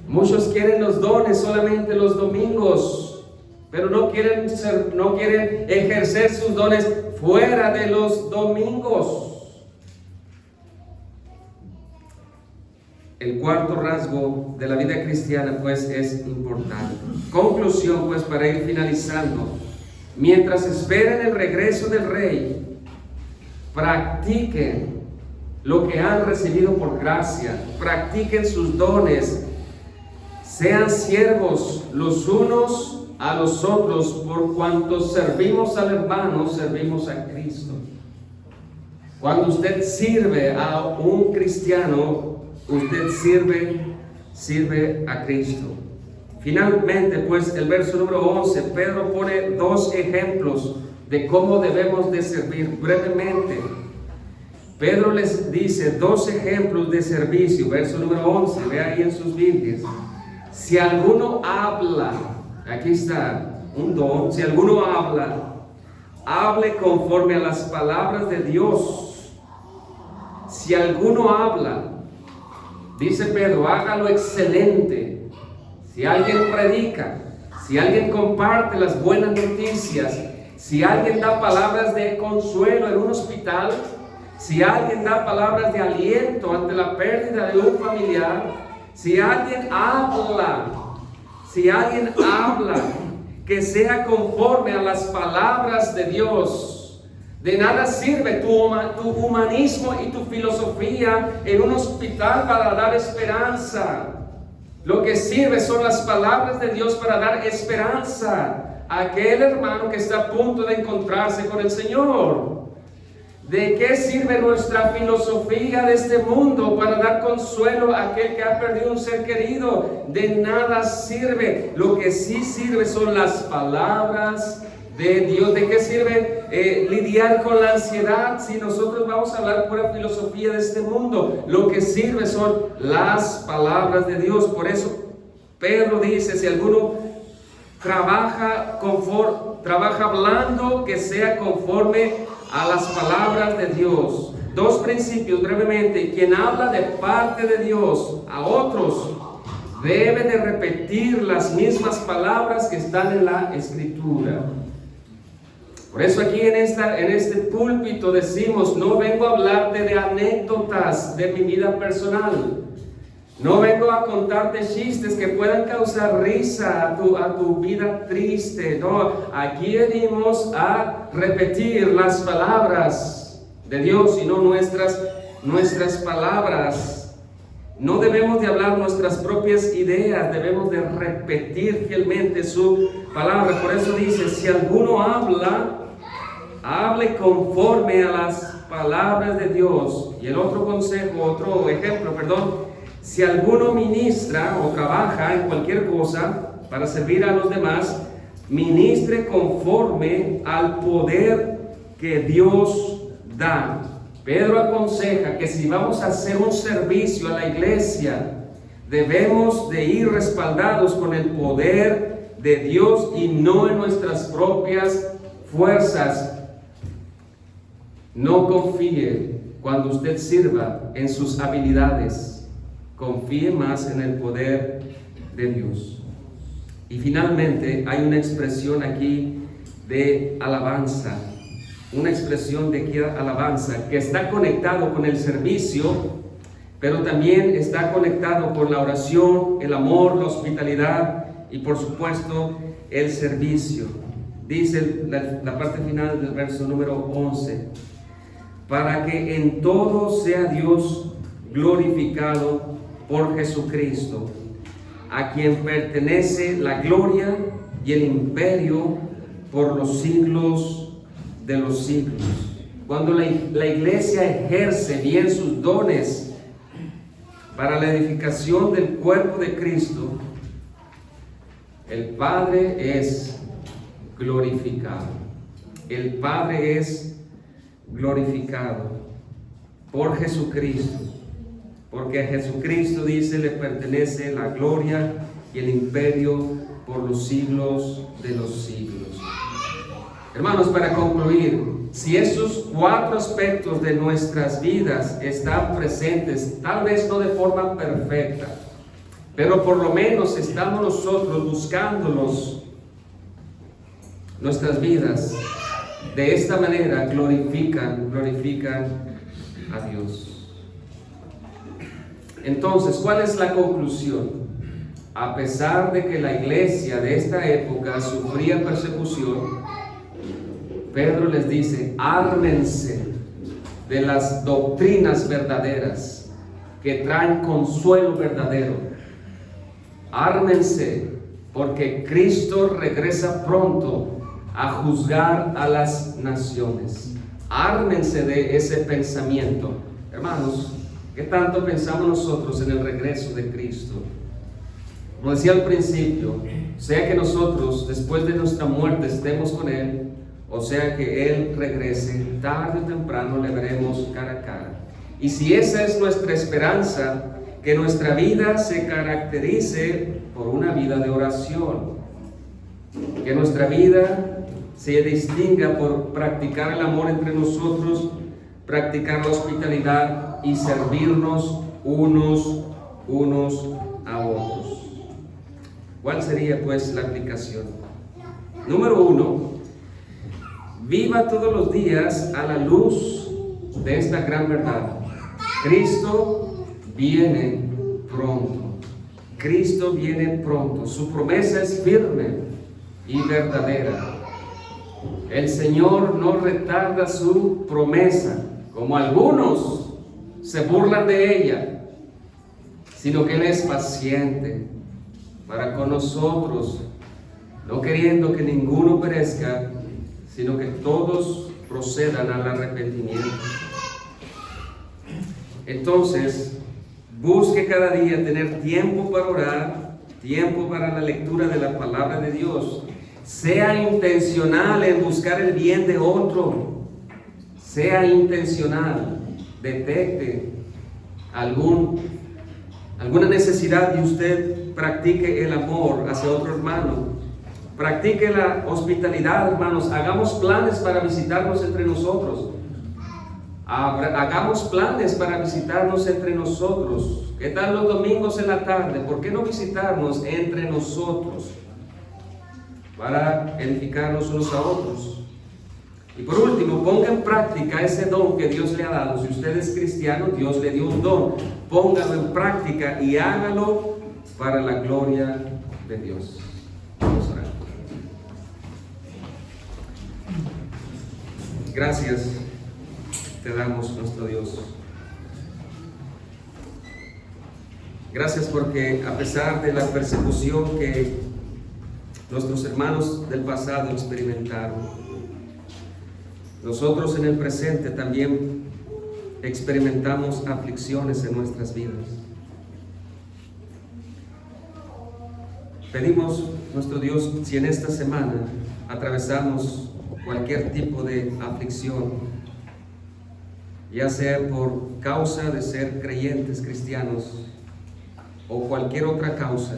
Muchos quieren los dones solamente los domingos, pero no quieren ejercer sus dones fuera de los domingos. El cuarto rasgo de la vida cristiana, pues, es importante. Conclusión, pues, para ir finalizando. Mientras esperen el regreso del Rey, practiquen lo que han recibido por gracia, practiquen sus dones, sean siervos los unos a los otros, por cuanto servimos al hermano, servimos a Cristo. Cuando usted sirve a un cristiano, usted sirve a Cristo. Finalmente, pues, el verso número 11, Pedro pone dos ejemplos de cómo debemos de servir brevemente. Pedro les dice dos ejemplos de servicio. Verso número 11, ve ahí en sus Biblias. Si alguno habla, aquí está un don, si alguno habla, hable conforme a las palabras de Dios. Si alguno habla, dice Pedro, hágalo excelente. Si alguien predica, si alguien comparte las buenas noticias, si alguien da palabras de consuelo en un hospital, si alguien da palabras de aliento ante la pérdida de un familiar, si alguien habla, que sea conforme a las palabras de Dios. De nada sirve tu humanismo y tu filosofía en un hospital para dar esperanza. Lo que sirve son las palabras de Dios para dar esperanza a aquel hermano que está a punto de encontrarse con el Señor. ¿De qué sirve nuestra filosofía de este mundo para dar consuelo a aquel que ha perdido un ser querido? De nada sirve. Lo que sí sirve son las palabras de Dios. ¿De qué sirve lidiar con la ansiedad si nosotros vamos a hablar pura filosofía de este mundo? Lo que sirve son las palabras de Dios. Por eso Pedro dice, si alguno trabaja hablando, que sea conforme a las palabras de Dios. Dos principios brevemente. Quien habla de parte de Dios a otros debe de repetir las mismas palabras que están en la Escritura. Por eso aquí en este púlpito decimos, no vengo a hablarte de anécdotas de mi vida personal. No vengo a contarte chistes que puedan causar risa a tu vida triste. No, aquí venimos a repetir las palabras de Dios y no nuestras palabras. No debemos de hablar nuestras propias ideas, debemos de repetir fielmente su palabra. Por eso dice, si alguno habla, hable conforme a las palabras de Dios. Y el otro ejemplo, si alguno ministra o trabaja en cualquier cosa para servir a los demás, ministre conforme al poder que Dios da. Pedro aconseja que si vamos a hacer un servicio a la iglesia, debemos de ir respaldados con el poder de Dios y no en nuestras propias fuerzas. No confíe cuando usted sirva en sus habilidades. Confíe más en el poder de Dios. Y finalmente hay una expresión aquí de alabanza. Una expresión de alabanza que está conectado con el servicio, pero también está conectado con la oración, el amor, la hospitalidad y por supuesto el servicio. Dice la parte final del verso número 11. Para que en todo sea Dios glorificado por Jesucristo, a quien pertenece la gloria y el imperio por los siglos de los siglos. cuando la iglesia ejerce bien sus dones para la edificación del cuerpo de Cristo, el Padre es glorificado. El Padre es glorificado por Jesucristo, porque a Jesucristo, dice, le pertenece la gloria y el imperio por los siglos de los siglos. Hermanos, para concluir, si esos 4 aspectos de nuestras vidas están presentes, tal vez no de forma perfecta, pero por lo menos estamos nosotros buscándolos, nuestras vidas de esta manera glorifican a Dios. Entonces, ¿cuál es la conclusión? A pesar de que la iglesia de esta época sufría persecución, Pedro les dice: ármense de las doctrinas verdaderas que traen consuelo verdadero. Ármense, porque Cristo regresa pronto a juzgar a las naciones. Ármense de ese pensamiento. Hermanos, ¿qué tanto pensamos nosotros en el regreso de Cristo? Como decía al principio, sea que nosotros después de nuestra muerte estemos con Él, o sea que Él regrese, tarde o temprano le veremos cara a cara. Y si esa es nuestra esperanza, que nuestra vida se caracterice por una vida de oración, que nuestra vida se distinga por practicar el amor entre nosotros, practicar la hospitalidad y servirnos unos a otros. ¿Cuál sería pues la aplicación? Número 1, viva todos los días a la luz de esta gran verdad. Cristo viene pronto. Cristo viene pronto. Su promesa es firme y verdadera. El Señor no retarda su promesa, como algunos se burlan de ella, sino que Él es paciente para con nosotros, no queriendo que ninguno perezca, sino que todos procedan al arrepentimiento. Entonces, busque cada día tener tiempo para orar, tiempo para la lectura de la palabra de Dios. Sea intencional en buscar el bien de otro. Sea intencional. Detecte alguna necesidad y usted practique el amor hacia otro hermano. Practique la hospitalidad, hermanos. Hagamos planes para visitarnos entre nosotros. Hagamos planes para visitarnos entre nosotros. ¿Qué tal los domingos en la tarde? ¿Por qué no visitarnos entre nosotros? Para edificarnos unos a otros. Y por último, ponga en práctica ese don que Dios le ha dado. Si usted es cristiano, Dios le dio un don. Póngalo en práctica y hágalo para la gloria de Dios. Vamos a orar. Gracias te damos, nuestro Dios. Gracias porque a pesar de la persecución que nuestros hermanos del pasado experimentaron, nosotros en el presente también experimentamos aflicciones en nuestras vidas. Pedimos, nuestro Dios, si en esta semana atravesamos cualquier tipo de aflicción, ya sea por causa de ser creyentes cristianos o cualquier otra causa,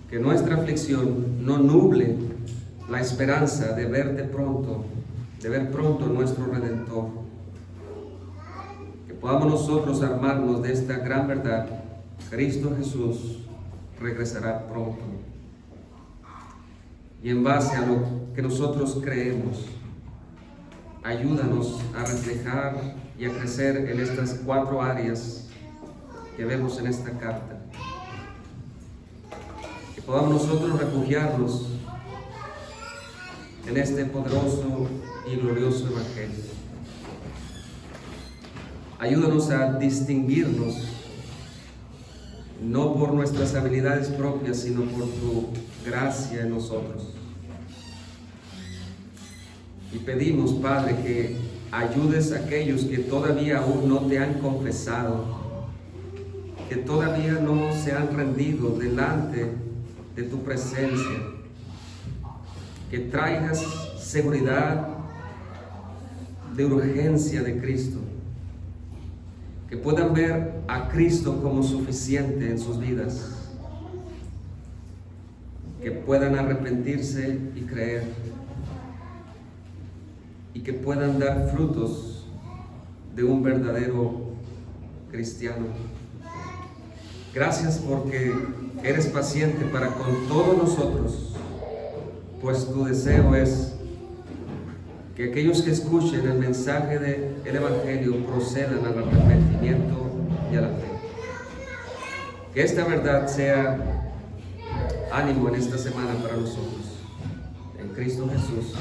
que nuestra aflicción no nuble la esperanza de ver pronto nuestro Redentor. Que podamos nosotros armarnos de esta gran verdad: Cristo Jesús regresará pronto. Y en base a lo que nosotros creemos, ayúdanos a reflejar y a crecer en estas 4 áreas que vemos en esta carta. Que podamos nosotros refugiarnos en este poderoso y glorioso Evangelio. Ayúdanos a distinguirnos, no por nuestras habilidades propias, sino por tu gracia en nosotros. Y pedimos, Padre, que ayudes a aquellos que todavía aún no te han confesado, que todavía no se han rendido delante de tu presencia, que traigas seguridad de urgencia de Cristo, que puedan ver a Cristo como suficiente en sus vidas, que puedan arrepentirse y creer, y que puedan dar frutos de un verdadero cristiano. Gracias porque eres paciente para con todos nosotros, pues tu deseo es que aquellos que escuchen el mensaje del Evangelio procedan al arrepentimiento y a la fe. Que esta verdad sea ánimo en esta semana para nosotros. En Cristo Jesús.